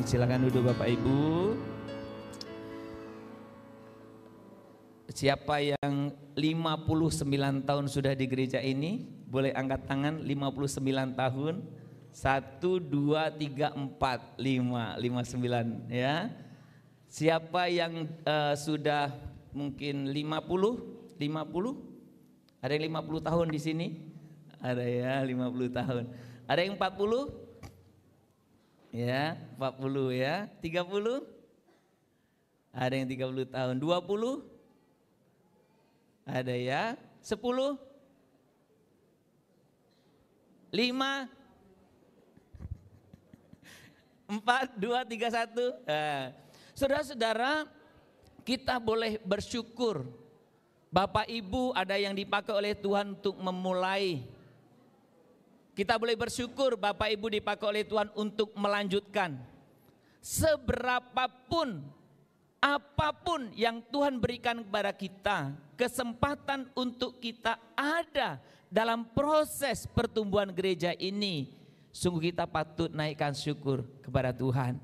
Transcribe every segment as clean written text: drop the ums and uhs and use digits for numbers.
Silakan duduk Bapak Ibu. Siapa yang 59 tahun sudah di gereja ini? Boleh angkat tangan. 59 tahun. 1, 2, 3, 4, 5, 59 ya. Siapa yang sudah mungkin 50? Ada yang 50 tahun di sini? Ada ya 50 tahun. Ada yang 40? Ya, 40 ya. 30? Ada yang 30 tahun. 20? Ada ya. 10? 5? 4, 2, 3, 1. Saudara-saudara, kita boleh bersyukur. Bapak Ibu ada yang dipakai oleh Tuhan untuk memulai. Kita boleh bersyukur Bapak Ibu dipakai oleh Tuhan untuk melanjutkan. Seberapapun, apapun yang Tuhan berikan kepada kita, kesempatan untuk kita ada dalam proses pertumbuhan gereja ini, sungguh kita patut naikkan syukur kepada Tuhan.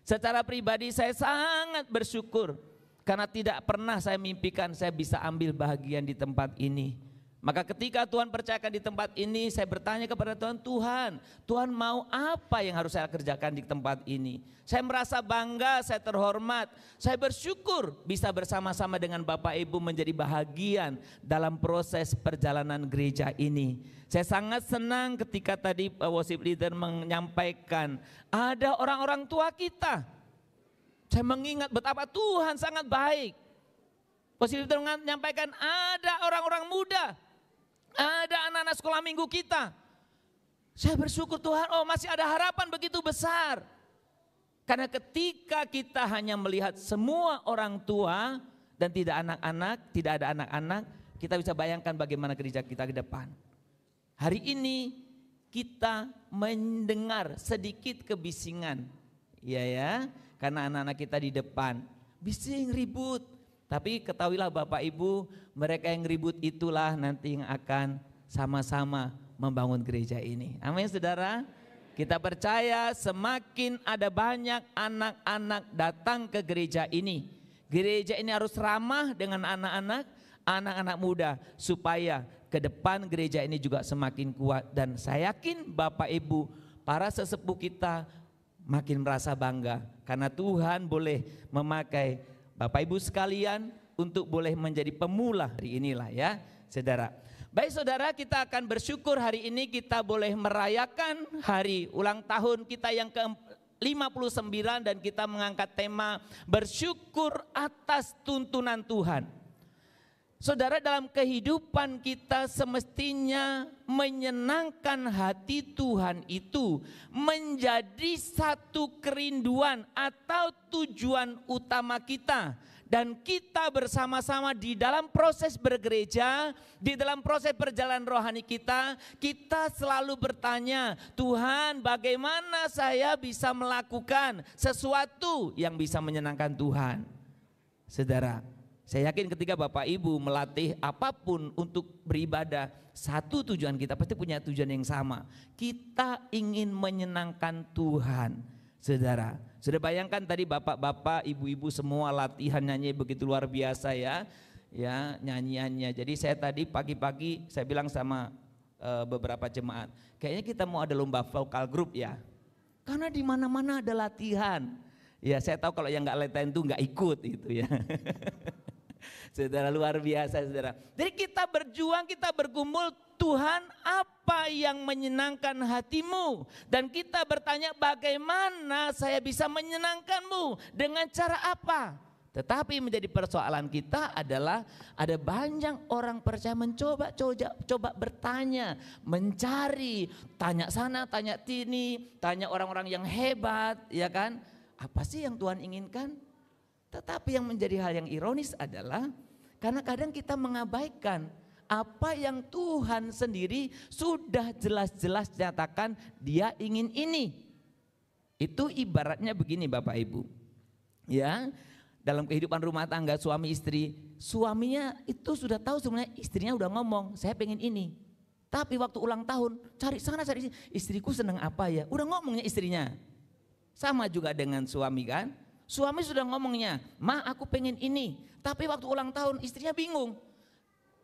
Secara pribadi saya sangat bersyukur karena tidak pernah saya mimpikan saya bisa ambil bahagian di tempat ini. Maka ketika Tuhan percayakan di tempat ini, saya bertanya kepada Tuhan, Tuhan mau apa yang harus saya kerjakan di tempat ini? Saya merasa bangga, saya terhormat, saya bersyukur bisa bersama-sama dengan Bapak Ibu menjadi bahagian dalam proses perjalanan gereja ini. Saya sangat senang ketika tadi worship leader menyampaikan, ada orang-orang tua kita. Saya mengingat betapa Tuhan sangat baik. Worship leader menyampaikan, ada orang-orang muda. Ada anak-anak sekolah minggu kita. Saya bersyukur Tuhan, masih ada harapan begitu besar. Karena ketika kita hanya melihat semua orang tua dan tidak anak-anak, tidak ada anak-anak, kita bisa bayangkan bagaimana gereja kita ke depan. Hari ini kita mendengar sedikit kebisingan. Ya, karena anak-anak kita di depan bising ribut. Tapi ketahuilah Bapak Ibu, mereka yang ribut itulah nanti yang akan sama-sama membangun gereja ini. Amin saudara. Kita percaya semakin ada banyak anak-anak datang ke gereja ini. Gereja ini harus ramah dengan anak-anak muda. Supaya ke depan gereja ini juga semakin kuat. Dan saya yakin Bapak Ibu, para sesepuh kita makin merasa bangga. Karena Tuhan boleh memakai Bapak Ibu sekalian untuk boleh menjadi pemula hari inilah ya saudara. Baik saudara, kita akan bersyukur hari ini kita boleh merayakan hari ulang tahun kita yang ke-59 dan kita mengangkat tema bersyukur atas tuntunan Tuhan. Saudara, dalam kehidupan kita semestinya menyenangkan hati Tuhan itu menjadi satu kerinduan atau tujuan utama kita. Dan kita bersama-sama di dalam proses bergereja, di dalam proses perjalanan rohani kita selalu bertanya, Tuhan bagaimana saya bisa melakukan sesuatu yang bisa menyenangkan Tuhan. Saudara, saya yakin ketika Bapak Ibu melatih apapun untuk beribadah, satu tujuan kita pasti punya tujuan yang sama. Kita ingin menyenangkan Tuhan. Saudara, sudah bayangkan tadi bapak-bapak, ibu-ibu semua latihan nyanyi begitu luar biasa ya nyanyiannya. Jadi saya tadi pagi-pagi saya bilang sama beberapa jemaat, kayaknya kita mau ada lomba vokal grup ya. Karena di mana-mana ada latihan. Ya saya tahu kalau yang nggak latihan itu nggak ikut itu ya. Saudara, luar biasa saudara. Jadi kita berjuang, kita bergumul, Tuhan apa yang menyenangkan hatimu? Dan kita bertanya bagaimana saya bisa menyenangkanmu, dengan cara apa? Tetapi menjadi persoalan kita adalah ada banyak orang percaya mencoba bertanya, mencari, tanya sana, tanya sini, tanya orang-orang yang hebat, ya kan? Apa sih yang Tuhan inginkan? Tetapi yang menjadi hal yang ironis adalah karena kadang kita mengabaikan apa yang Tuhan sendiri sudah jelas-jelas nyatakan Dia ingin ini. Itu ibaratnya begini Bapak Ibu. Ya, dalam kehidupan rumah tangga suami istri, suaminya itu sudah tahu sebenarnya istrinya udah ngomong, saya pengen ini. Tapi waktu ulang tahun, cari sana cari sini, istriku senang apa ya? Udah ngomongnya istrinya. Sama juga dengan suami kan. Suami sudah ngomongnya, "Ma, aku pengen ini." Tapi waktu ulang tahun istrinya bingung.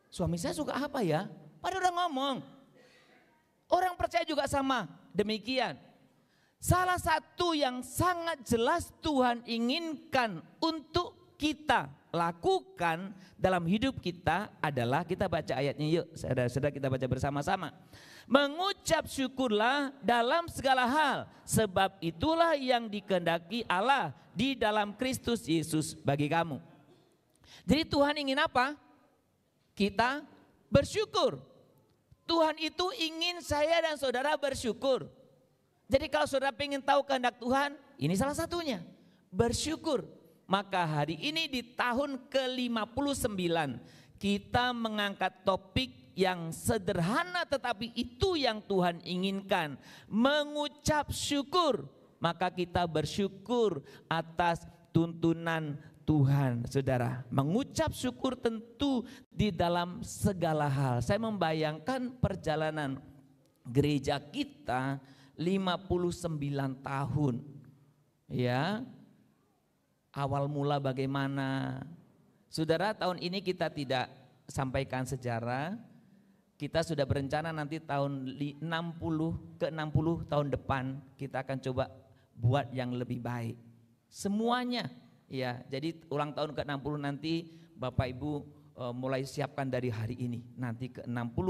Suami saya suka apa ya? Padahal udah ngomong. Orang percaya juga sama, demikian. Salah satu yang sangat jelas Tuhan inginkan untuk kita lakukan dalam hidup kita adalah, kita baca ayatnya yuk, saudara-saudara, kita baca bersama-sama. Mengucap syukurlah dalam segala hal, sebab itulah yang dikehendaki Allah di dalam Kristus Yesus bagi kamu. Jadi Tuhan ingin apa? Kita bersyukur. Tuhan itu ingin saya dan saudara bersyukur. Jadi kalau saudara ingin tahu kehendak Tuhan, ini salah satunya, bersyukur. Maka hari ini di tahun ke-59 kita mengangkat topik yang sederhana tetapi itu yang Tuhan inginkan, mengucap syukur. Maka kita bersyukur atas tuntunan Tuhan, saudara. Mengucap syukur tentu di dalam segala hal. Saya membayangkan perjalanan gereja kita 59 tahun. Ya. Awal mula bagaimana? Saudara, tahun ini kita tidak sampaikan sejarah. Kita sudah berencana nanti tahun 60 tahun depan kita akan coba buat yang lebih baik. Semuanya. Ya, jadi ulang tahun ke-60 nanti Bapak Ibu mulai siapkan dari hari ini. Nanti ke-60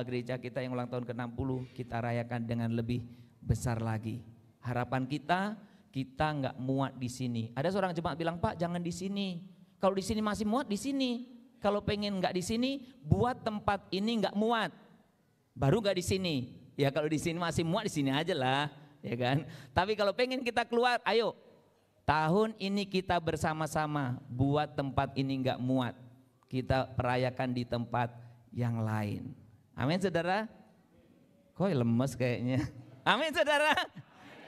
gereja kita yang ulang tahun ke-60 kita rayakan dengan lebih besar lagi. Harapan kita nggak muat di sini. Ada seorang jemaat bilang, "Pak, jangan di sini. Kalau di sini masih muat, di sini. Kalau pengen nggak di sini, buat tempat ini nggak muat. Baru nggak di sini. Ya kalau di sini masih muat, di sini aja lah, ya kan. Tapi kalau pengen kita keluar, ayo. Tahun ini kita bersama-sama buat tempat ini nggak muat. Kita perayakan di tempat yang lain. Amin, saudara. Kok lemes kayaknya. Amin, saudara.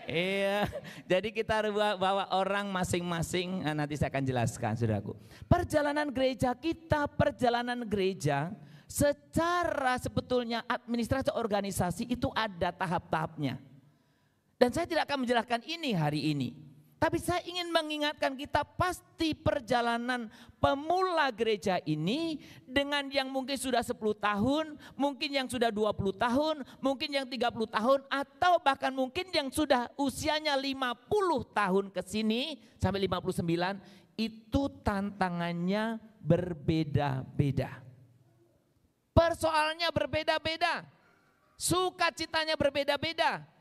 Iya, jadi kita bawa orang masing-masing. Nanti saya akan jelaskan, saudaraku. Perjalanan gereja kita, perjalanan gereja secara sebetulnya administrasi organisasi itu ada tahap-tahapnya. Dan saya tidak akan menjelaskan ini hari ini. Tapi saya ingin mengingatkan kita, pasti perjalanan pemula gereja ini dengan yang mungkin sudah 10 tahun, mungkin yang sudah 20 tahun, mungkin yang 30 tahun, atau bahkan mungkin yang sudah usianya 50 tahun ke sini sampai 59, itu tantangannya berbeda-beda. Persoalannya berbeda-beda, sukacitanya berbeda-beda.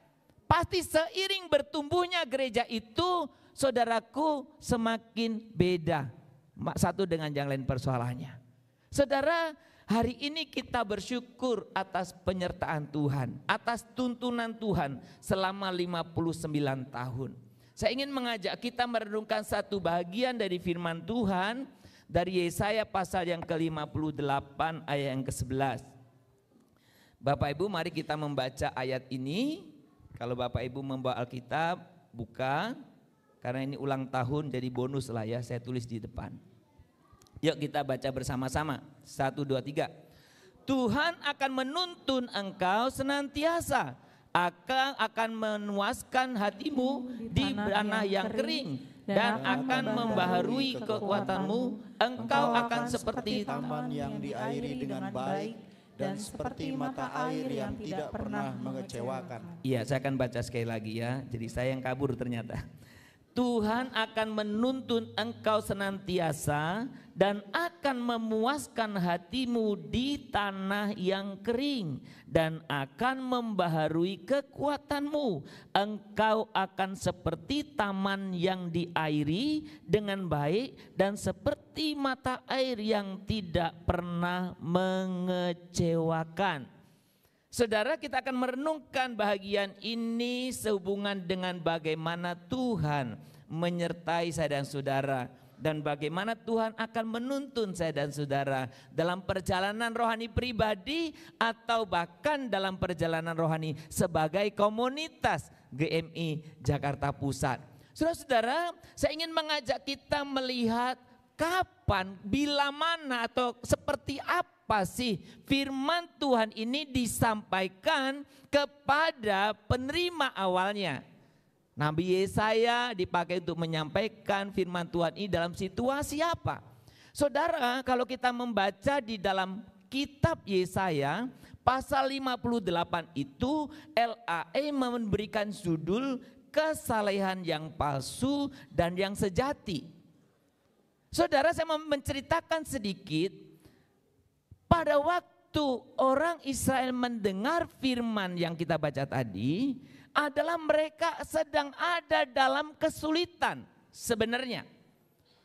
Pasti seiring bertumbuhnya gereja itu, saudaraku, semakin beda satu dengan yang lain persoalannya. Saudara, hari ini kita bersyukur atas penyertaan Tuhan, atas tuntunan Tuhan selama 59 tahun. Saya ingin mengajak kita merenungkan satu bagian dari firman Tuhan dari Yesaya pasal yang ke-58 ayat yang ke-11. Bapak Ibu, mari kita membaca ayat ini. Kalau Bapak Ibu membawa Alkitab, buka, karena ini ulang tahun jadi bonus lah ya, saya tulis di depan. Yuk kita baca bersama-sama, 1, 2, 3. Tuhan akan menuntun engkau senantiasa, akan memuaskan hatimu di tanah yang kering, dan akan membaharui kekuatanmu. Engkau akan seperti taman yang diairi dengan baik, dan seperti mata air yang tidak pernah mengecewakan. Iya, saya akan baca sekali lagi ya. Jadi saya yang kabur ternyata. Tuhan akan menuntun engkau senantiasa dan akan memuaskan hatimu di tanah yang kering dan akan membaharui kekuatanmu. Engkau akan seperti taman yang diairi dengan baik dan seperti mata air yang tidak pernah mengecewakan. Saudara, kita akan merenungkan bahagian ini sehubungan dengan bagaimana Tuhan menyertai saya dan saudara, dan bagaimana Tuhan akan menuntun saya dan saudara dalam perjalanan rohani pribadi atau bahkan dalam perjalanan rohani sebagai komunitas GMI Jakarta Pusat. Saudara-saudara, saya ingin mengajak kita melihat kapan, bila mana atau seperti apa sih firman Tuhan ini disampaikan kepada penerima awalnya. Nabi Yesaya dipakai untuk menyampaikan firman Tuhan ini dalam situasi apa? Saudara, kalau kita membaca di dalam kitab Yesaya pasal 58 itu LAE memberikan judul kesalehan yang palsu dan yang sejati. Saudara, saya mau menceritakan sedikit. Pada waktu orang Israel mendengar firman yang kita baca tadi, adalah mereka sedang ada dalam kesulitan sebenarnya.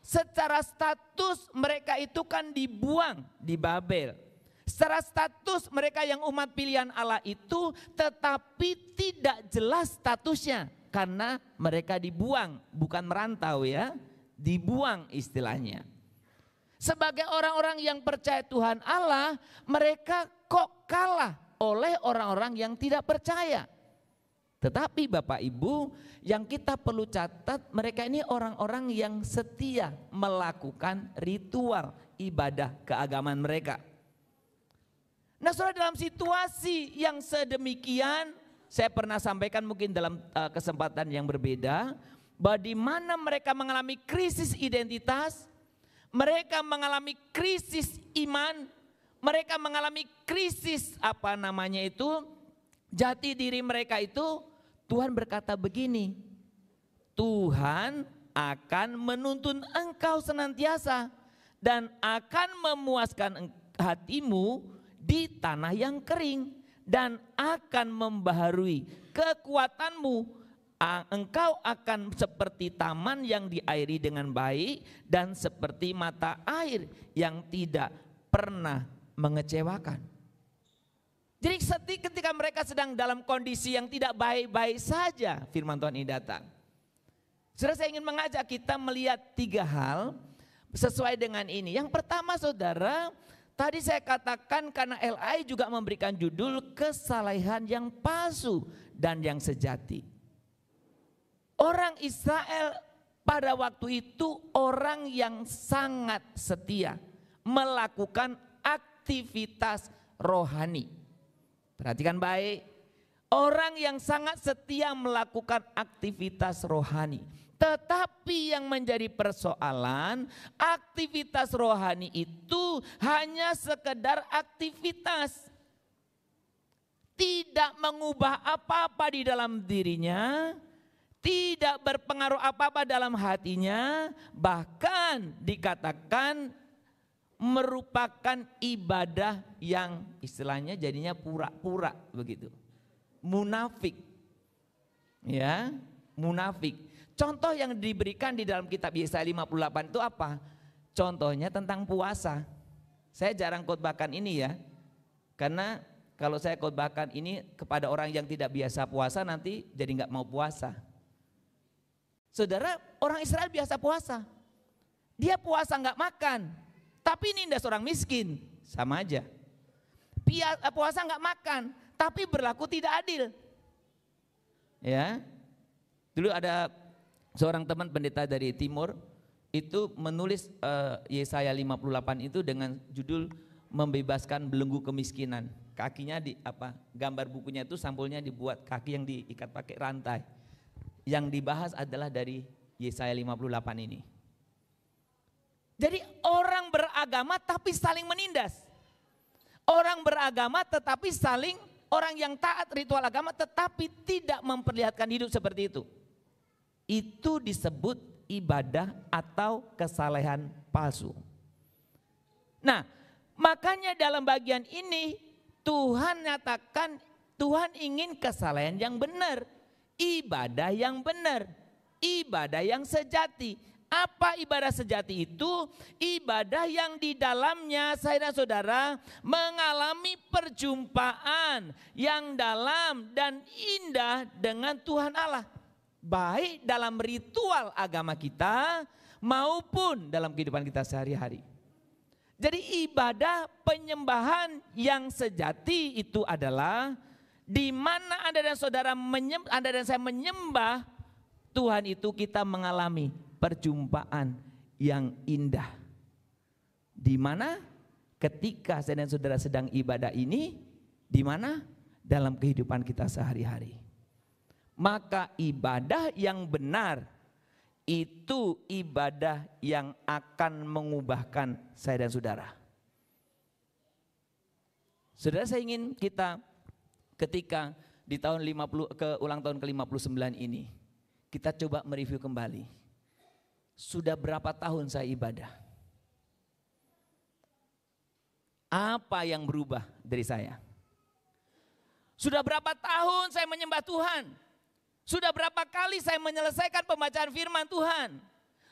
Secara status mereka itu kan dibuang di Babel. Secara status mereka yang umat pilihan Allah itu, tetapi tidak jelas statusnya. Karena mereka dibuang, bukan merantau ya, dibuang istilahnya. Sebagai orang-orang yang percaya Tuhan Allah, mereka kok kalah oleh orang-orang yang tidak percaya. Tetapi Bapak Ibu, yang kita perlu catat, mereka ini orang-orang yang setia melakukan ritual ibadah keagamaan mereka. Nah, saudara, dalam situasi yang sedemikian, saya pernah sampaikan mungkin dalam kesempatan yang berbeda, bahwa di mana mereka mengalami krisis identitas, mereka mengalami krisis iman, mereka mengalami krisis jati diri mereka itu. Tuhan berkata begini, Tuhan akan menuntun engkau senantiasa dan akan memuaskan hatimu di tanah yang kering dan akan membaharui kekuatanmu. Engkau akan seperti taman yang diairi dengan baik dan seperti mata air yang tidak pernah mengecewakan. Jadi ketika mereka sedang dalam kondisi yang tidak baik-baik saja, firman Tuhan ini datang. Saudara, saya ingin mengajak kita melihat 3 hal sesuai dengan ini. Yang pertama, saudara, tadi saya katakan karena LAI juga memberikan judul kesalehan yang palsu dan yang sejati. Orang Israel pada waktu itu orang yang sangat setia melakukan aktivitas rohani. Perhatikan baik, orang yang sangat setia melakukan aktivitas rohani. Tetapi yang menjadi persoalan, aktivitas rohani itu hanya sekedar aktivitas. Tidak mengubah apa-apa di dalam dirinya, tidak berpengaruh apa-apa dalam hatinya, bahkan dikatakan merupakan ibadah yang istilahnya jadinya pura-pura begitu. Munafik. Ya, munafik. Contoh yang diberikan di dalam kitab Yesaya 58 itu apa? Contohnya tentang puasa. Saya jarang khotbahkan ini ya. Karena kalau saya khotbahkan ini kepada orang yang tidak biasa puasa nanti jadi nggak mau puasa. Saudara, orang Israel biasa puasa. Dia puasa nggak makan. Tapi nindas orang miskin, sama aja. Puasa nggak makan, tapi berlaku tidak adil. Ya, dulu ada seorang teman pendeta dari timur itu menulis Yesaya 58 itu dengan judul membebaskan belenggu kemiskinan. Kakinya gambar bukunya itu sampulnya dibuat kaki yang diikat pakai rantai. Yang dibahas adalah dari Yesaya 58 ini. Jadi orang beragama tapi saling menindas. Orang beragama tetapi orang yang taat ritual agama tetapi tidak memperlihatkan hidup seperti itu. Itu disebut ibadah atau kesalehan palsu. Nah, makanya dalam bagian ini Tuhan nyatakan Tuhan ingin kesalehan yang benar, ibadah yang benar, ibadah yang sejati. Apa ibadah sejati itu? Ibadah yang di dalamnya saya dan saudara mengalami perjumpaan yang dalam dan indah dengan Tuhan Allah. Baik dalam ritual agama kita maupun dalam kehidupan kita sehari-hari. Jadi ibadah penyembahan yang sejati itu adalah di mana Anda dan saudara Anda dan saya menyembah Tuhan itu kita mengalami perjumpaan yang indah. Di mana ketika saya dan saudara sedang ibadah ini, di mana dalam kehidupan kita sehari-hari. maka ibadah yang benar itu ibadah yang akan mengubahkan saya dan saudara. Saudara, saya ingin kita ketika di tahun 50 ke ulang tahun ke-59 ini, kita coba mereview kembali. Sudah berapa tahun saya ibadah? Apa yang berubah dari saya? Sudah berapa tahun saya menyembah Tuhan? Sudah berapa kali saya menyelesaikan pembacaan firman Tuhan?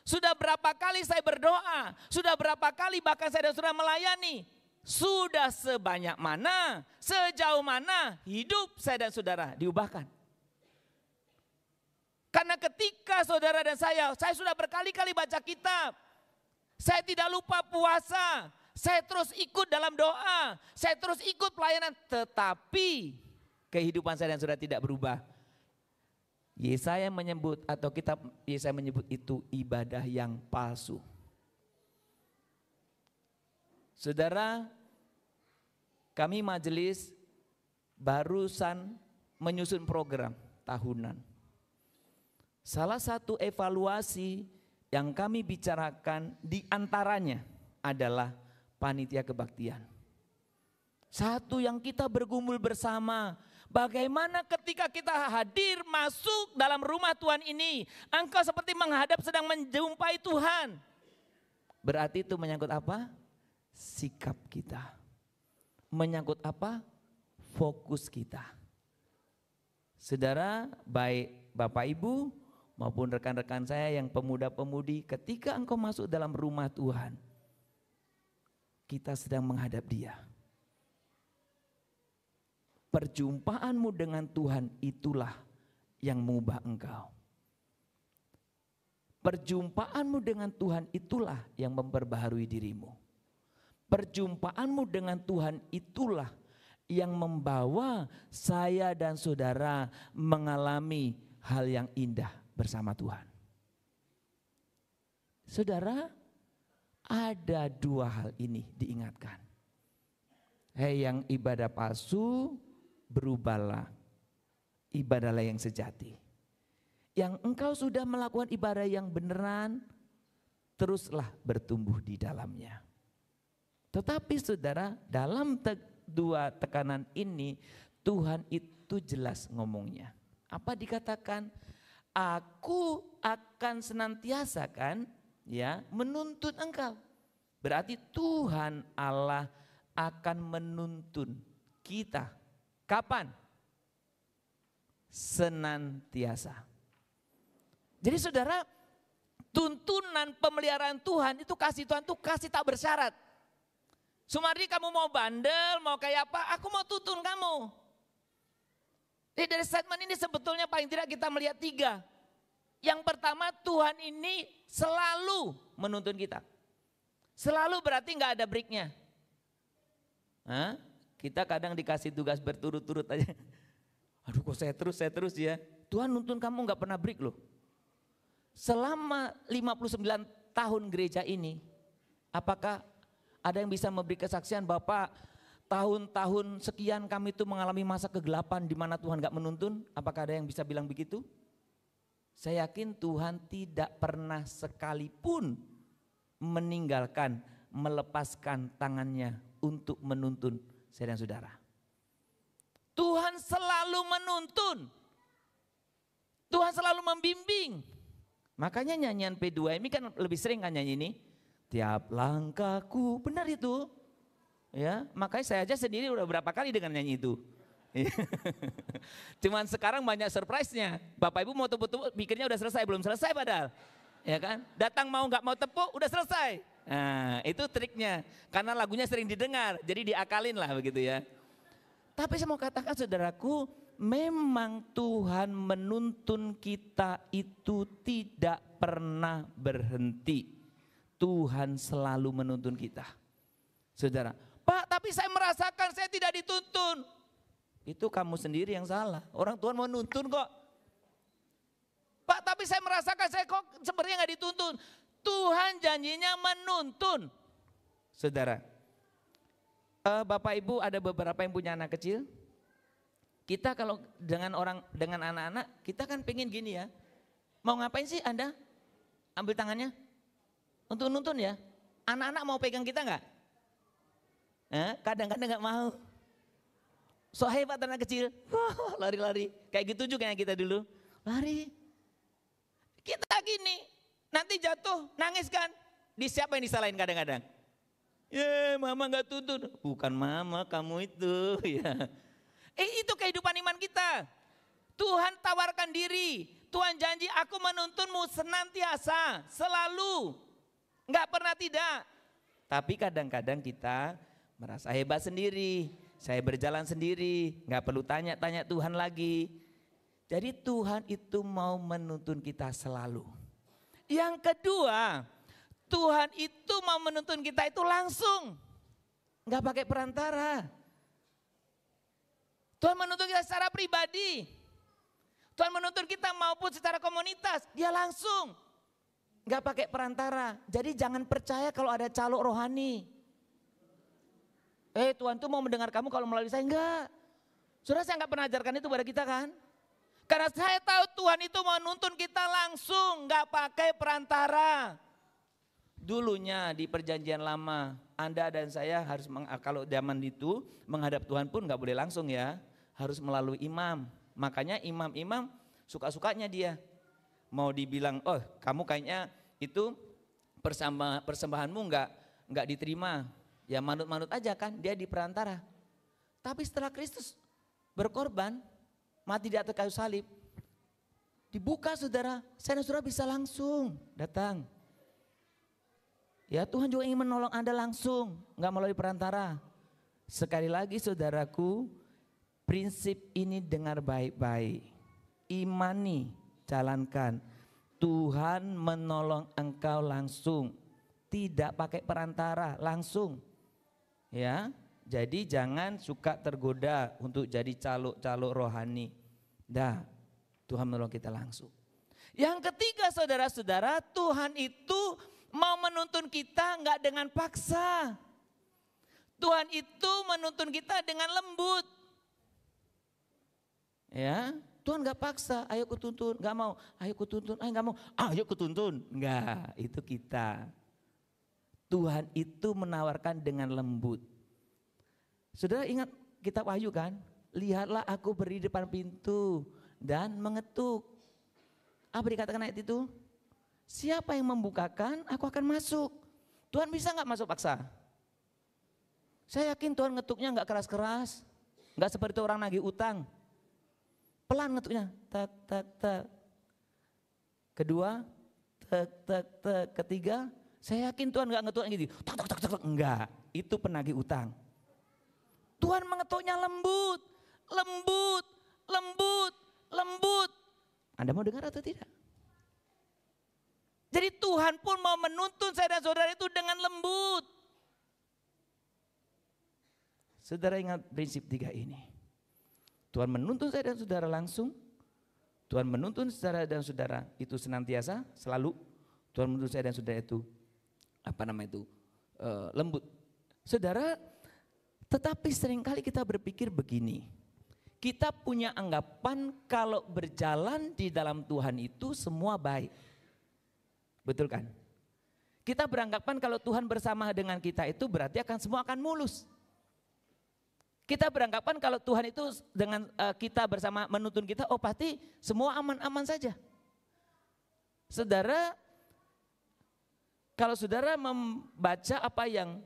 Sudah berapa kali saya berdoa? Sudah berapa kali bahkan saya sudah melayani? Sudah sebanyak mana, sejauh mana hidup saya dan saudara diubahkan? Karena ketika saudara dan saya sudah berkali-kali baca kitab. Saya tidak lupa puasa, saya terus ikut dalam doa, saya terus ikut pelayanan. Tetapi kehidupan saya dan saudara tidak berubah. Yesaya menyebut atau kitab Yesaya menyebut itu ibadah yang palsu. Saudara, kami majelis barusan menyusun program tahunan. Salah satu evaluasi yang kami bicarakan diantaranya adalah panitia kebaktian. Satu yang kita bergumul bersama, bagaimana ketika kita hadir masuk dalam rumah Tuhan ini, engkau seperti menghadap sedang menjumpai Tuhan. Berarti itu menyangkut apa? Sikap kita. Menyangkut apa? Fokus kita. Saudara, baik Bapak Ibu maupun rekan-rekan saya yang pemuda-pemudi, ketika engkau masuk dalam rumah Tuhan, kita sedang menghadap Dia. Perjumpaanmu dengan Tuhan itulah yang mengubah engkau. Perjumpaanmu dengan Tuhan itulah yang memperbaharui dirimu. Perjumpaanmu dengan Tuhan itulah yang membawa saya dan saudara mengalami hal yang indah bersama Tuhan. Saudara, ada dua hal ini diingatkan. Hei yang ibadah palsu, berubahlah, ibadahlah yang sejati. Yang engkau sudah melakukan ibadah yang beneran, teruslah bertumbuh di dalamnya. Tetapi saudara, dalam dua tekanan ini Tuhan itu jelas ngomongnya. Apa dikatakan? Aku akan senantiasa kan ya menuntun engkau. Berarti Tuhan Allah akan menuntun kita. Kapan? Senantiasa. Jadi saudara, tuntunan pemeliharaan Tuhan itu kasih Tuhan itu kasih tak bersyarat. Sumardi, kamu mau bandel, mau kayak apa? Aku mau tuntun kamu. Jadi dari statement ini sebetulnya paling tidak kita melihat tiga. Yang pertama, Tuhan ini selalu menuntun kita. Selalu berarti nggak ada breaknya. Hah? Kita kadang dikasih tugas berturut-turut aja. Aduh kok saya terus ya. Tuhan nuntun kamu nggak pernah break loh. Selama 59 tahun gereja ini, apakah ada yang bisa memberi kesaksian, Bapak, tahun-tahun sekian kami itu mengalami masa kegelapan di mana Tuhan gak menuntun? Apakah ada yang bisa bilang begitu? Saya yakin Tuhan tidak pernah sekalipun meninggalkan, melepaskan tangannya untuk menuntun saya dan saudara. Tuhan selalu menuntun. Tuhan selalu membimbing. Makanya nyanyian P2M kan lebih sering kan nyanyi ini. Tiap langkahku, benar itu. Ya, makanya saya aja sendiri udah berapa kali dengan nyanyi itu. Cuman sekarang banyak surprise-nya. Bapak Ibu mau tepuk-tepuk, pikirnya udah selesai, belum selesai padahal. Ya kan? Datang mau nggak mau tepuk, udah selesai. Nah, itu triknya. Karena lagunya sering didengar, jadi diakalin lah begitu ya. Tapi saya mau katakan saudaraku, memang Tuhan menuntun kita itu tidak pernah berhenti. Tuhan selalu menuntun kita. Saudara, Pak, tapi saya merasakan saya tidak dituntun. Itu kamu sendiri yang salah. Orang Tuhan mau nuntun kok. Pak, tapi saya merasakan saya kok sepertinya nggak dituntun. Tuhan janjinya menuntun. Saudara, Bapak Ibu ada beberapa yang punya anak kecil. Kita kalau dengan anak-anak, kita kan pengen gini ya. Mau ngapain sih Anda? Ambil tangannya. Untuk nuntun ya. Anak-anak mau pegang kita enggak? Kadang-kadang enggak mau. So hebat anak kecil. Lari-lari. Kayak gitu juga yang kita dulu. Lari. Kita gini. Nanti jatuh, nangis kan? Di siapa yang disalahin kadang-kadang? Mama enggak tuntun. Bukan mama, kamu itu. Ya. Itu kehidupan iman kita. Tuhan tawarkan diri. Tuhan janji aku menuntunmu senantiasa, selalu. Enggak pernah tidak. Tapi kadang-kadang kita merasa hebat sendiri. Saya berjalan sendiri, enggak perlu tanya-tanya Tuhan lagi. Jadi Tuhan itu mau menuntun kita selalu. Yang kedua, Tuhan itu mau menuntun kita itu langsung. Enggak pakai perantara. Tuhan menuntun kita secara pribadi. Tuhan menuntun kita maupun secara komunitas. Dia langsung. Enggak pakai perantara. Jadi jangan percaya kalau ada calo rohani. Tuhan tuh mau mendengar kamu kalau melalui saya. Enggak. Saudara, saya enggak pernah ajarkan itu pada kita kan. Karena saya tahu Tuhan itu mau menuntun kita langsung. Enggak pakai perantara. Dulunya di perjanjian lama, Anda dan saya harus, kalau zaman itu menghadap Tuhan pun enggak boleh langsung ya. Harus melalui imam. Makanya imam-imam suka-sukanya dia. Mau dibilang, kamu kayaknya itu persembahanmu enggak diterima. Ya manut-manut aja kan, dia di perantara. Tapi setelah Kristus berkorban, mati di atas kayu salib, dibuka saudara, saya dan saudara bisa langsung datang. Ya Tuhan juga ingin menolong Anda langsung, enggak melalui perantara. Sekali lagi saudaraku, prinsip ini dengar baik-baik. Imani, jalankan. Tuhan menolong engkau langsung. Tidak pakai perantara, langsung. Ya, jadi jangan suka tergoda untuk jadi calo-calo rohani. Tuhan menolong kita langsung. Yang ketiga saudara-saudara, Tuhan itu mau menuntun kita enggak dengan paksa. Tuhan itu menuntun kita dengan lembut. Ya, Tuhan gak paksa, ayo kutuntun, gak mau, ayo kutuntun, gak mau, ayo kutuntun. Enggak, itu kita. Tuhan itu menawarkan dengan lembut. Saudara ingat kitab Wahyu kan? Lihatlah aku berdiri di depan pintu dan mengetuk. Apa dikatakan ayat itu? Siapa yang membukakan, aku akan masuk. Tuhan bisa gak masuk paksa? Saya yakin Tuhan ngetuknya gak keras-keras. Gak seperti orang nagih utang. Pelan ngetuknya, tak tak tak. Kedua, tak tak tak. Ketiga, saya yakin Tuhan enggak ngetuknya gitu. Tak tak tak tak. Enggak, itu penagih utang. Tuhan mengetuknya lembut, lembut, lembut, lembut. Anda mau dengar atau tidak? Jadi Tuhan pun mau menuntun saya dan saudara itu dengan lembut. Saudara ingat prinsip 3 ini. Tuhan menuntun saya dan saudara langsung. Tuhan menuntun saudara dan saudara itu senantiasa, selalu. Tuhan menuntun saya dan saudara itu, lembut. Saudara, tetapi seringkali kita berpikir begini. Kita punya anggapan kalau berjalan di dalam Tuhan itu semua baik. Betul kan? Kita beranggapan kalau Tuhan bersama dengan kita itu berarti semua akan mulus. Kita beranggapan kalau Tuhan itu dengan kita bersama menuntun kita, pasti semua aman-aman saja. Saudara, kalau saudara membaca apa yang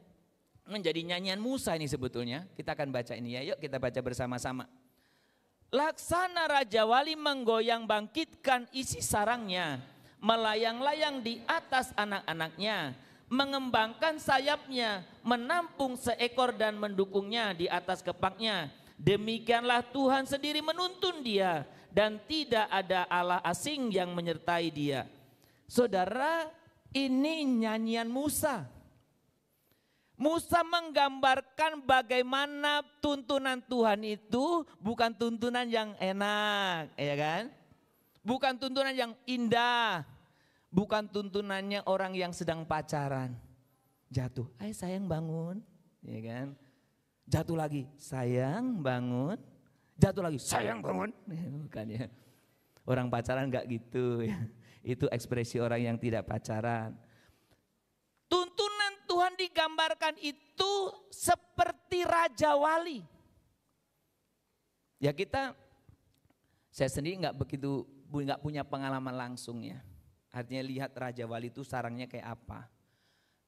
menjadi nyanyian Musa ini sebetulnya, kita akan baca ini ya, yuk kita baca bersama-sama. Laksana Raja Wali menggoyang bangkitkan isi sarangnya, melayang-layang di atas anak-anaknya, mengembangkan sayapnya, menampung seekor dan mendukungnya di atas kepaknya. Demikianlah Tuhan sendiri menuntun dia dan tidak ada Allah asing yang menyertai dia. Saudara, ini nyanyian Musa. Musa menggambarkan bagaimana tuntunan Tuhan itu bukan tuntunan yang enak, ya kan? Bukan tuntunan yang indah. Bukan tuntunannya orang yang sedang pacaran. Jatuh, sayang bangun, ya kan? Jatuh lagi, sayang bangun, Jatuh lagi, sayang bangun. Bukan ya. Orang pacaran enggak gitu ya. Itu ekspresi orang yang tidak pacaran. Tuntunan Tuhan digambarkan itu seperti Raja Wali. Ya saya sendiri nggak punya pengalaman langsung ya. Artinya lihat Raja Wali itu sarangnya kayak apa.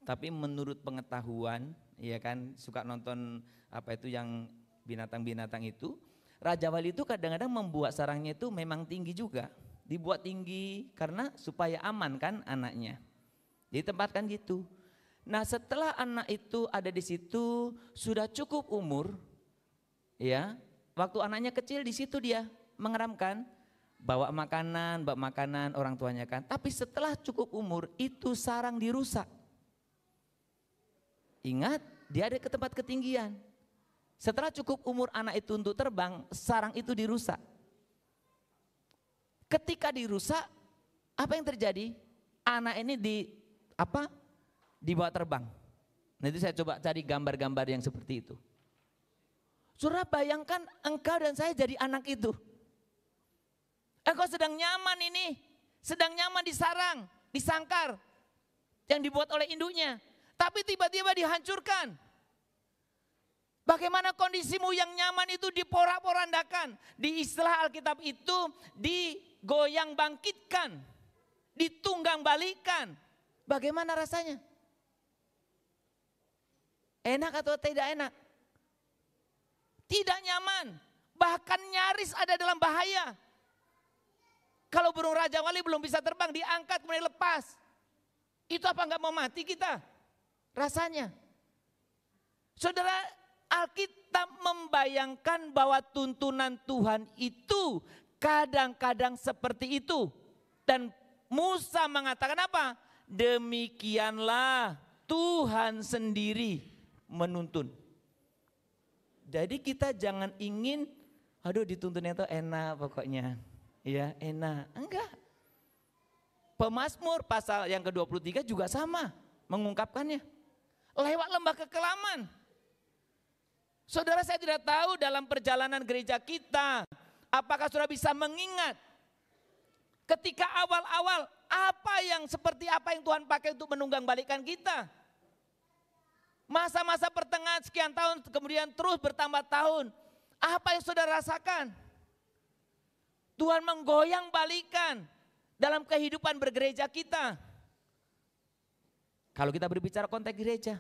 Tapi menurut pengetahuan, ya kan suka nonton apa itu yang binatang-binatang itu. Raja Wali itu kadang-kadang membuat sarangnya itu memang tinggi juga. Dibuat tinggi karena supaya aman kan anaknya. Ditempatkan gitu. Nah setelah anak itu ada di situ sudah cukup umur, ya waktu anaknya kecil di situ dia mengeramkan, bawa makanan orang tuanya kan. Tapi setelah cukup umur itu sarang dirusak. Ingat dia ada ke tempat ketinggian. Setelah cukup umur anak itu untuk terbang, sarang itu dirusak. Ketika dirusak, apa yang terjadi? Anak ini dibawa terbang. Nanti saya coba cari gambar-gambar yang seperti itu. Saudara bayangkan engkau dan saya jadi anak itu. Engkau sedang nyaman sedang nyaman di sarang, di sangkar yang dibuat oleh induknya. Tapi tiba-tiba dihancurkan. Bagaimana kondisimu yang nyaman itu diporak-porandakan. Di istilah Alkitab itu digoyang bangkitkan, ditunggang balikan. Bagaimana rasanya? Enak atau tidak enak? Tidak nyaman, bahkan nyaris ada dalam bahaya. Kalau burung Raja Wali belum bisa terbang, diangkat kemudian lepas. Itu apa enggak mau mati kita? Rasanya. Saudara, Alkitab membayangkan bahwa tuntunan Tuhan itu kadang-kadang seperti itu. Dan Musa mengatakan apa? Demikianlah Tuhan sendiri menuntun. Jadi kita jangan ingin, aduh dituntunnya itu enak pokoknya. Ya enak, enggak. Pemazmur pasal yang ke-23 juga sama mengungkapkannya. Lewat lembah kekelaman. Saudara, saya tidak tahu dalam perjalanan gereja kita, apakah saudara bisa mengingat ketika awal-awal seperti apa yang Tuhan pakai untuk menunggang balikan kita. Masa-masa pertengahan sekian tahun kemudian terus bertambah tahun. Apa yang saudara rasakan? Tuhan menggoyang balikan dalam kehidupan bergereja kita. Kalau kita berbicara konteks gereja.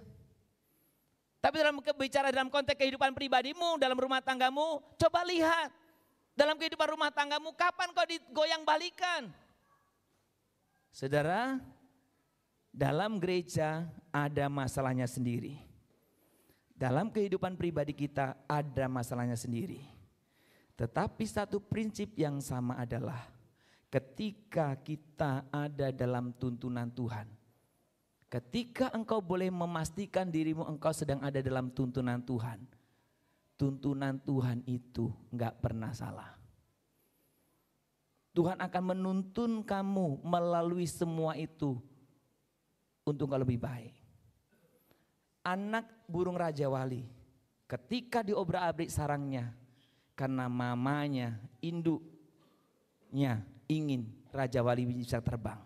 Tapi bicara dalam konteks kehidupan pribadimu, dalam rumah tanggamu, coba lihat. Dalam kehidupan rumah tanggamu, kapan kau digoyang balikan? Saudara, dalam gereja ada masalahnya sendiri. Dalam kehidupan pribadi kita ada masalahnya sendiri. Tetapi satu prinsip yang sama adalah ketika kita ada dalam tuntunan Tuhan. Ketika engkau boleh memastikan dirimu engkau sedang ada dalam tuntunan Tuhan. Tuntunan Tuhan itu enggak pernah salah. Tuhan akan menuntun kamu melalui semua itu untuk engkau lebih baik. Anak burung Raja Wali ketika diobrak-abrik sarangnya karena mamanya, induknya ingin Raja Wali bisa terbang.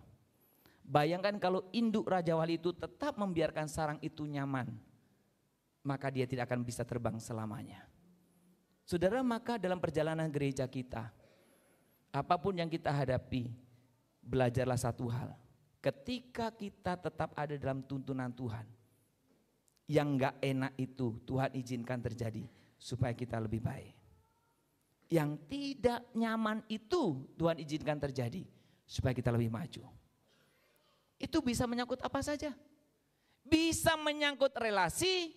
Bayangkan kalau induk Raja Wali itu tetap membiarkan sarang itu nyaman, maka dia tidak akan bisa terbang selamanya. Saudara, maka dalam perjalanan gereja kita, apapun yang kita hadapi, belajarlah satu hal. Ketika kita tetap ada dalam tuntunan Tuhan, yang gak enak itu Tuhan izinkan terjadi supaya kita lebih baik. Yang tidak nyaman itu Tuhan izinkan terjadi supaya kita lebih maju. Itu bisa menyangkut apa saja. Bisa menyangkut relasi,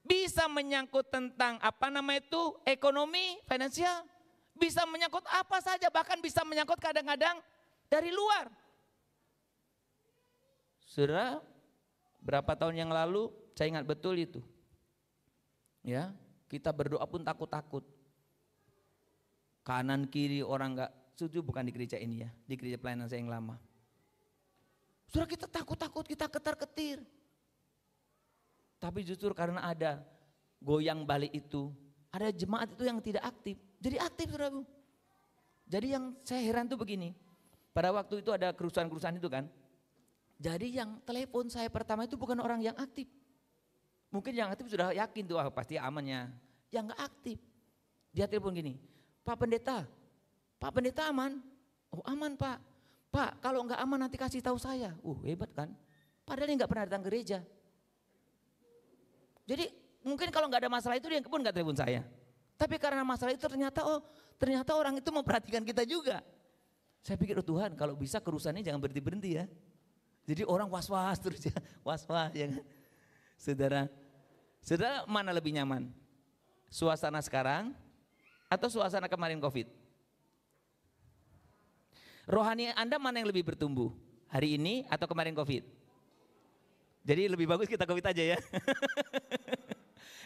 bisa menyangkut tentang ekonomi, finansial. Bisa menyangkut apa saja, bahkan bisa menyangkut kadang-kadang dari luar. Saudara, berapa tahun yang lalu saya ingat betul itu. Ya, kita berdoa pun takut-takut. Kanan kiri orang enggak setuju, bukan di gereja ini ya, di gereja pelayanan saya yang lama. Saudara, kita takut-takut, kita ketar-ketir. Tapi justru karena ada goyang balik itu, ada jemaat itu yang tidak aktif. Jadi aktif saudaraku. Jadi yang saya heran tuh begini. Pada waktu itu ada kerusuhan-kerusuhan itu kan. Jadi yang telepon saya pertama itu bukan orang yang aktif. Mungkin yang aktif sudah yakin tuh pasti amannya. Yang gak aktif. Dia telepon gini, Pak Pendeta aman? Oh aman Pak. Pak kalau nggak aman nanti kasih tahu saya. Hebat kan? Padahal dia nggak pernah datang gereja. Jadi mungkin kalau nggak ada masalah itu dia pun nggak telepon saya. Tapi karena masalah itu ternyata orang itu memperhatikan kita juga. Saya pikir Tuhan kalau bisa kerusuhannya jangan berhenti ya. Jadi orang was-was terus ya, was-was ya kan. Saudara mana lebih nyaman? Suasana sekarang atau suasana kemarin COVID? Rohani Anda mana yang lebih bertumbuh? Hari ini atau kemarin COVID? Jadi lebih bagus kita COVID aja ya.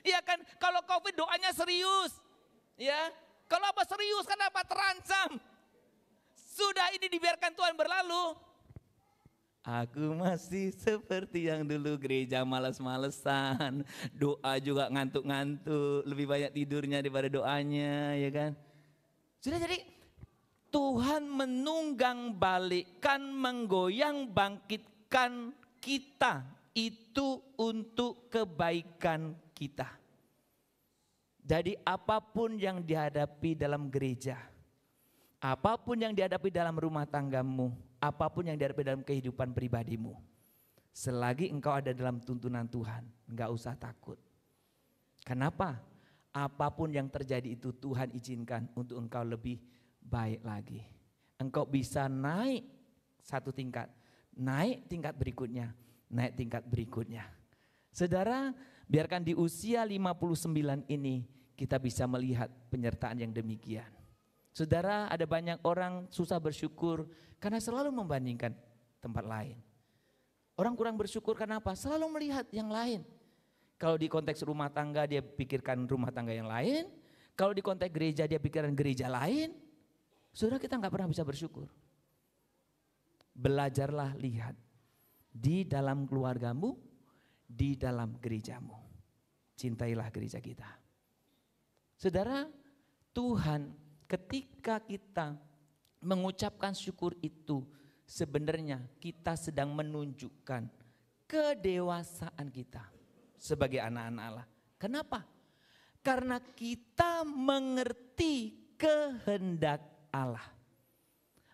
Iya kan, kalau COVID doanya serius. Ya, kalau apa serius, kenapa terancam? Sudah ini dibiarkan Tuhan berlalu. Aku masih seperti yang dulu gereja malas-malesan. Doa juga ngantuk-ngantuk, lebih banyak tidurnya daripada doanya ya kan. Sudah jadi Tuhan menunggang balikkan, menggoyang bangkitkan kita. Itu untuk kebaikan kita. Jadi apapun yang dihadapi dalam gereja, apapun yang dihadapi dalam rumah tanggamu, apapun yang dihadapi dalam kehidupan pribadimu, selagi engkau ada dalam tuntunan Tuhan, enggak usah takut. Kenapa? Apapun yang terjadi itu Tuhan izinkan untuk engkau lebih baik lagi. Engkau bisa naik satu tingkat, naik tingkat berikutnya, naik tingkat berikutnya. Saudara, biarkan di usia 59 ini kita bisa melihat penyertaan yang demikian. Saudara, ada banyak orang susah bersyukur karena selalu membandingkan tempat lain. Orang kurang bersyukur kenapa? Selalu melihat yang lain. Kalau di konteks rumah tangga dia pikirkan rumah tangga yang lain. Kalau di konteks gereja dia pikirkan gereja lain. Saudara, kita nggak pernah bisa bersyukur. Belajarlah lihat di dalam keluargamu, di dalam gerejamu. Cintailah gereja kita. Saudara, Tuhan ketika kita mengucapkan syukur itu sebenarnya kita sedang menunjukkan kedewasaan kita sebagai anak-anak Allah. Kenapa? Karena kita mengerti kehendak Allah.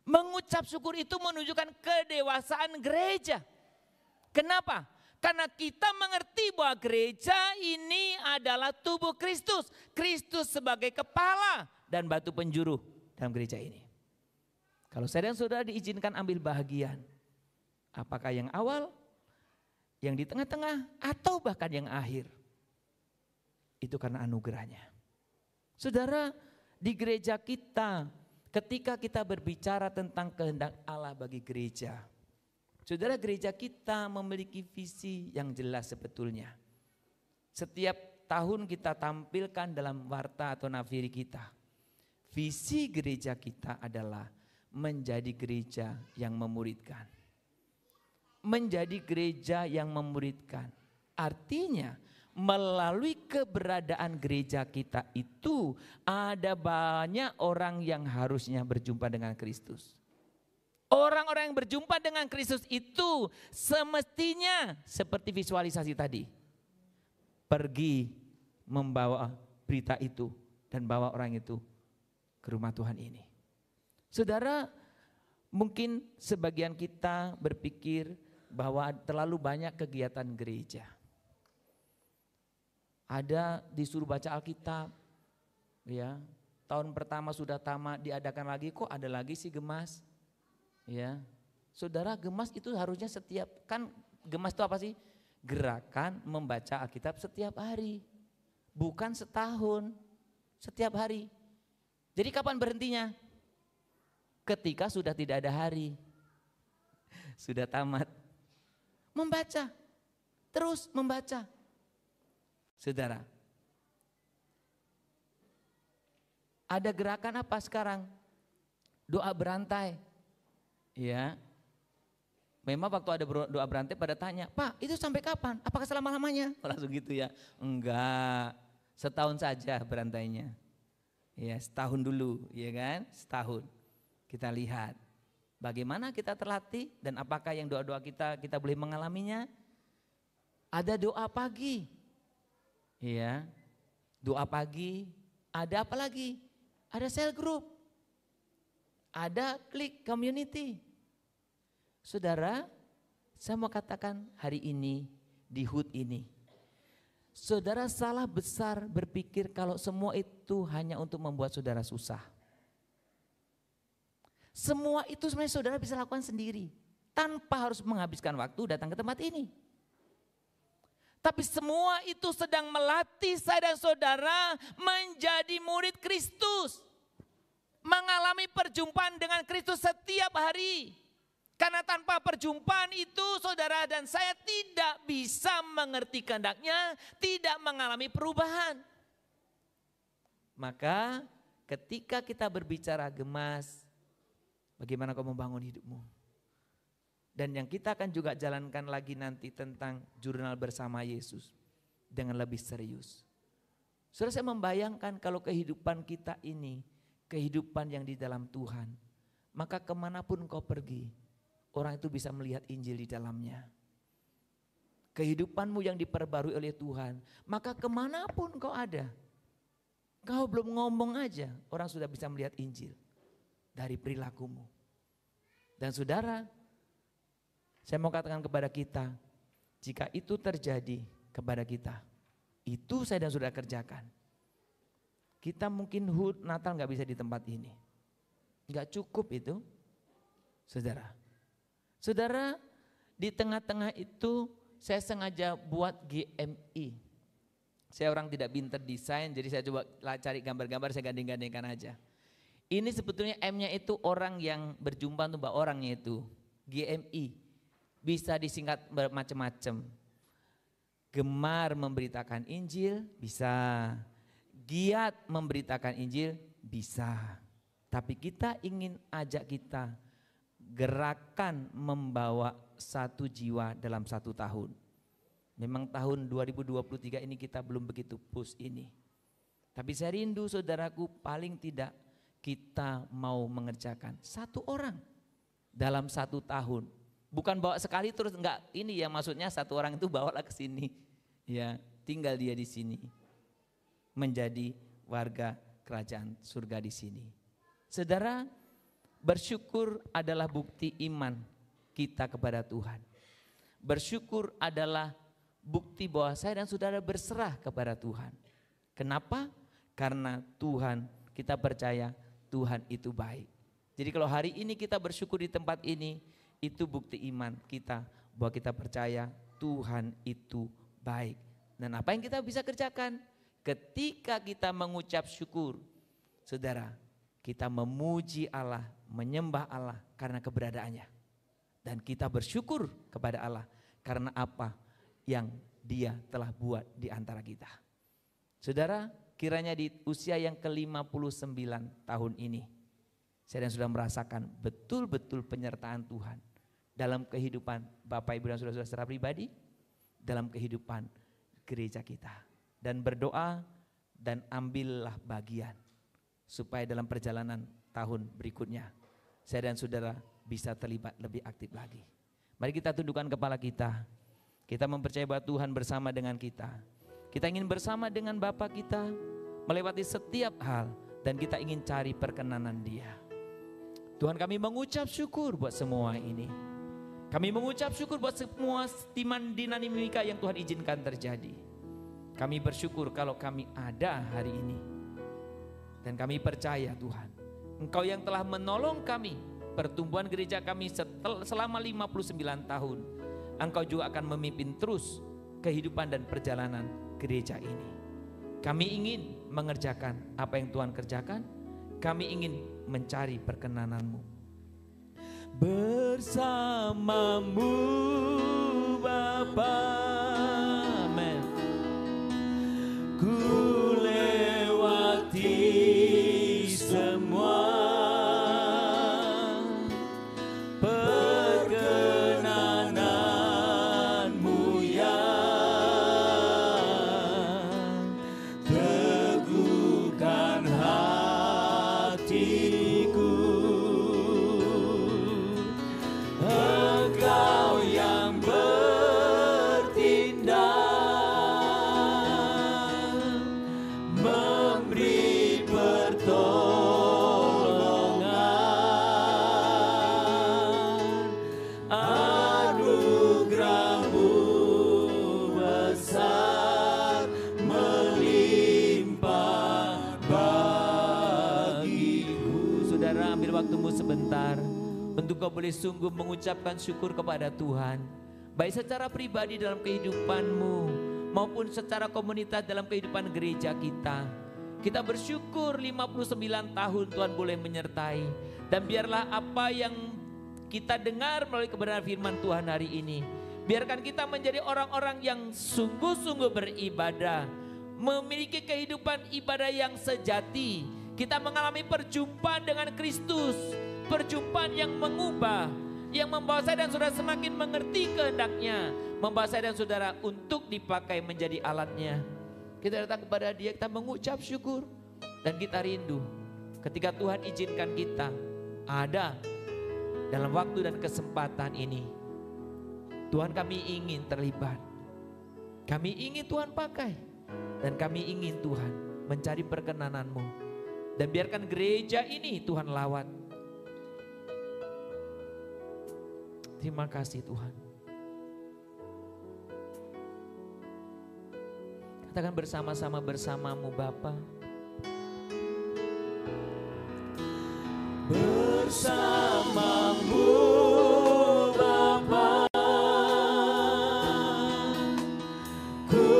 Mengucap syukur itu menunjukkan kedewasaan gereja. Kenapa? Karena kita mengerti bahwa gereja ini adalah tubuh Kristus. Kristus sebagai kepala dan batu penjuru dalam gereja ini. Kalau saya dan saudara diizinkan ambil bahagian, apakah yang awal, yang di tengah-tengah, atau bahkan yang akhir, itu karena anugerahnya. Saudara, di gereja kita, ketika kita berbicara tentang kehendak Allah bagi gereja, saudara, gereja kita memiliki visi yang jelas sebetulnya. Setiap tahun kita tampilkan dalam warta atau nafiri kita. Visi gereja kita adalah menjadi gereja yang memuridkan. Menjadi gereja yang memuridkan. Artinya melalui keberadaan gereja kita itu ada banyak orang yang harusnya berjumpa dengan Kristus. Orang-orang yang berjumpa dengan Kristus itu semestinya seperti visualisasi tadi. Pergi membawa berita itu dan bawa orang itu ke rumah Tuhan ini. Saudara, mungkin sebagian kita berpikir bahwa terlalu banyak kegiatan gereja. Ada disuruh baca Alkitab, ya. Tahun pertama sudah tamat, diadakan lagi, kok ada lagi sih Gemas? Ya, saudara, Gemas itu harusnya setiap, kan Gemas itu apa sih? Gerakan membaca Alkitab setiap hari, bukan setahun, setiap hari. Jadi kapan berhentinya? Ketika sudah tidak ada hari, sudah tamat. Membaca, terus membaca. Saudara, ada gerakan apa sekarang? Doa berantai. Ya, memang waktu ada doa berantai pada tanya, Pak itu sampai kapan? Apakah selama-lamanya? Langsung gitu ya, enggak, setahun saja berantainya. Ya, setahun dulu, ya kan? Setahun. Kita lihat bagaimana kita terlatih dan apakah yang doa-doa kita boleh mengalaminya. Ada doa pagi. Ya. Doa pagi, ada apa lagi? Ada cell group. Ada klik community. Saudara, saya mau katakan hari ini di HUT ini, saudara salah besar berpikir kalau semua itu hanya untuk membuat saudara susah. Semua itu sebenarnya saudara bisa lakukan sendiri, tanpa harus menghabiskan waktu datang ke tempat ini. Tapi semua itu sedang melatih saya dan saudara menjadi murid Kristus. Mengalami perjumpaan dengan Kristus setiap hari. Karena tanpa perjumpaan itu saudara dan saya tidak bisa mengerti kehendaknya, tidak mengalami perubahan. Maka ketika kita berbicara gemas, bagaimana kau membangun hidupmu? Dan yang kita akan juga jalankan lagi nanti tentang jurnal bersama Yesus dengan lebih serius. Saudara, saya membayangkan kalau kehidupan kita ini, kehidupan yang di dalam Tuhan, maka kemanapun kau pergi, orang itu bisa melihat Injil di dalamnya. Kehidupanmu yang diperbarui oleh Tuhan, maka kemanapun kau ada, kau belum ngomong aja, orang sudah bisa melihat Injil dari perilakumu. Dan saudara, saya mau katakan kepada kita, jika itu terjadi kepada kita, itu saya dan saudara kerjakan. Kita mungkin HUT Natal gak bisa di tempat ini. Gak cukup itu, saudara. Saudara, di tengah-tengah itu saya sengaja buat GMI. Saya orang tidak pintar desain, jadi saya coba cari gambar-gambar, saya gandeng-gandengkan aja. Ini sebetulnya M-nya itu orang yang berjumpa untuk orangnya itu, GMI. Bisa disingkat bermacam-macam. Gemar memberitakan Injil, bisa. Giat memberitakan Injil, bisa. Tapi kita ingin ajak kita gerakan membawa satu jiwa dalam 1 tahun. Memang tahun 2023 ini kita belum begitu push ini. Tapi saya rindu saudaraku, paling tidak kita mau mengerjakan 1 orang dalam 1 tahun. Bukan bawa sekali terus enggak, ini ya maksudnya 1 orang itu bawalah ke sini. Ya, tinggal dia di sini. Menjadi warga kerajaan surga di sini. Saudara, bersyukur adalah bukti iman kita kepada Tuhan. Bersyukur adalah bukti bahwa saya dan saudara berserah kepada Tuhan. Kenapa? Karena Tuhan, kita percaya Tuhan itu baik. Jadi kalau hari ini kita bersyukur di tempat ini, itu bukti iman kita bahwa kita percaya Tuhan itu baik. Dan apa yang kita bisa kerjakan? Ketika kita mengucap syukur, saudara, kita memuji Allah, menyembah Allah karena keberadaannya. Dan kita bersyukur kepada Allah karena apa yang Dia telah buat di antara kita. Saudara, kiranya di usia yang ke-59 tahun ini, saya dan saudara merasakan betul-betul penyertaan Tuhan dalam kehidupan Bapak Ibu dan saudara-saudara secara pribadi, dalam kehidupan gereja kita. Dan berdoa dan ambillah bagian supaya dalam perjalanan tahun berikutnya saya dan saudara bisa terlibat lebih aktif lagi. Mari kita tundukkan kepala kita. Kita mempercayai bahwa Tuhan bersama dengan kita. Kita ingin bersama dengan Bapa kita melewati setiap hal dan kita ingin cari perkenanan Dia. Tuhan, kami mengucap syukur buat semua ini. Kami mengucap syukur buat semua dinamika yang Tuhan izinkan terjadi. Kami bersyukur kalau kami ada hari ini. Dan kami percaya Tuhan, Engkau yang telah menolong kami, pertumbuhan gereja kami selama 59 tahun. Engkau juga akan memimpin terus kehidupan dan perjalanan gereja ini. Kami ingin mengerjakan apa yang Tuhan kerjakan. Kami ingin mencari perkenanan-Mu. Bersamamu Bapa, amen. Ku lewati semua perkenanan-Mu yang teguhkan hati. sebentar untuk kau boleh sungguh mengucapkan syukur kepada Tuhan, baik secara pribadi dalam kehidupanmu maupun secara komunitas dalam kehidupan gereja kita. Kita bersyukur 59 tahun Tuhan boleh menyertai, dan biarlah apa yang kita dengar melalui kebenaran firman Tuhan hari ini, biarkan kita menjadi orang-orang yang sungguh-sungguh beribadah, memiliki kehidupan ibadah yang sejati. Kita mengalami perjumpaan dengan Kristus, perjumpaan yang mengubah, yang membawa saya dan saudara semakin mengerti kehendaknya, membawa saya dan saudara untuk dipakai menjadi alatnya. Kita datang kepada Dia, kita mengucap syukur, dan kita rindu ketika Tuhan izinkan kita ada dalam waktu dan kesempatan ini. Tuhan, kami ingin terlibat, kami ingin Tuhan pakai, dan kami ingin Tuhan mencari perkenanan-Mu. Dan biarkan gereja ini Tuhan lawat. Terima kasih Tuhan. Katakan bersama-sama bersamamu Bapa. Bersamamu Bapa, ku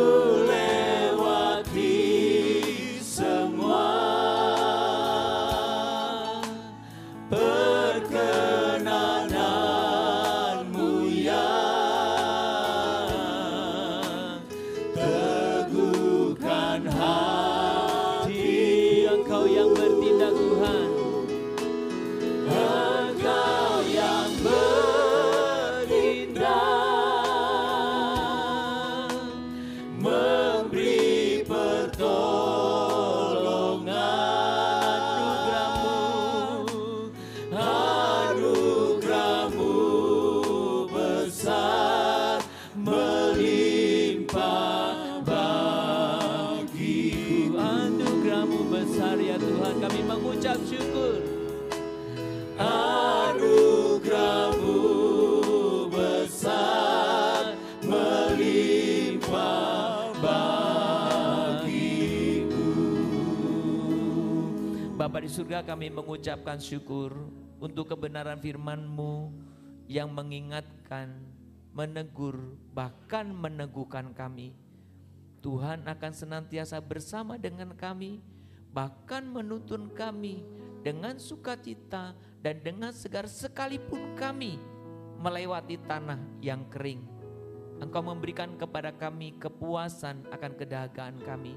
lewati semua perkenananmu yang teguhkan hati. Engkau yang bertindak Tuhan, Engkau yang bertindak, memberi pertolongan. Anugerah-Mu besar melimpah bagiku. anugerah-Mu besar ya Tuhan, kami mengucap syukur. Anugerah-Mu besar melimpah bagiku. Bapa di surga, kami mengucapkan syukur untuk kebenaran firman-Mu yang mengingatkan, menegur, bahkan meneguhkan kami. Tuhan akan senantiasa bersama dengan kami, bahkan menuntun kami dengan sukacita dan dengan segar sekalipun kami melewati tanah yang kering. Engkau memberikan kepada kami kepuasan akan kedahagaan kami.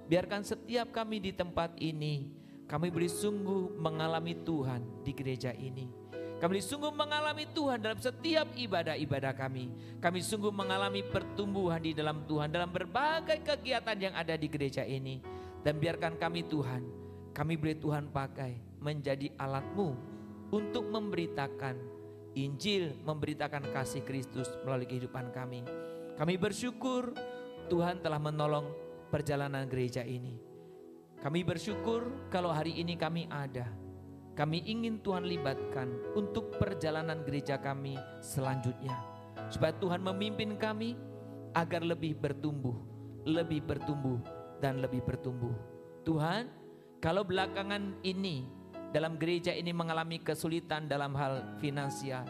Biarkan setiap kami di tempat ini, kami boleh sungguh mengalami Tuhan di gereja ini. Kami sungguh mengalami Tuhan dalam setiap ibadah-ibadah kami. Kami sungguh mengalami pertumbuhan di dalam Tuhan dalam berbagai kegiatan yang ada di gereja ini. Dan biarkan kami Tuhan, kami boleh Tuhan pakai menjadi alat-Mu untuk memberitakan Injil, memberitakan kasih Kristus melalui kehidupan kami. Kami bersyukur Tuhan telah menolong perjalanan gereja ini. Kami bersyukur kalau hari ini kami ada. Kami ingin Tuhan libatkan untuk perjalanan gereja kami selanjutnya. Supaya Tuhan memimpin kami agar lebih bertumbuh, dan lebih bertumbuh. Tuhan, kalau belakangan ini dalam gereja ini mengalami kesulitan dalam hal finansial,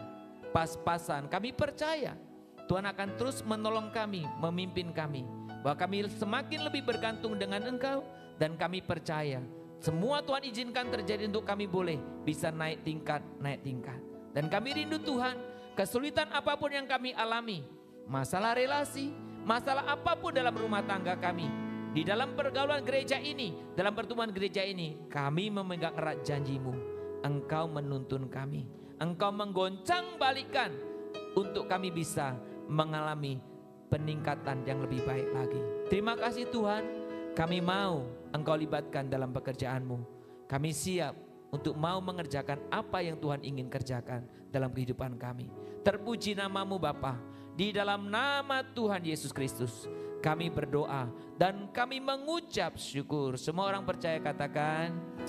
pas-pasan, kami percaya Tuhan akan terus menolong kami, memimpin kami, bahwa kami semakin lebih bergantung dengan Engkau. Dan kami percaya semua Tuhan izinkan terjadi untuk kami boleh bisa naik tingkat. Dan kami rindu Tuhan, kesulitan apapun yang kami alami, masalah relasi, masalah apapun dalam rumah tangga kami, di dalam pergaulan gereja ini, dalam pertemuan gereja ini, kami memegang erat janji-Mu. Engkau menuntun kami, Engkau menggoncang balikan untuk kami bisa mengalami peningkatan yang lebih baik lagi. Terima kasih Tuhan. Kami mau Engkau libatkan dalam pekerjaan-Mu. Kami siap untuk mau mengerjakan apa yang Tuhan ingin kerjakan dalam kehidupan kami. Terpuji nama-Mu Bapa. Di dalam nama Tuhan Yesus Kristus kami berdoa dan kami mengucap syukur. Semua orang percaya katakan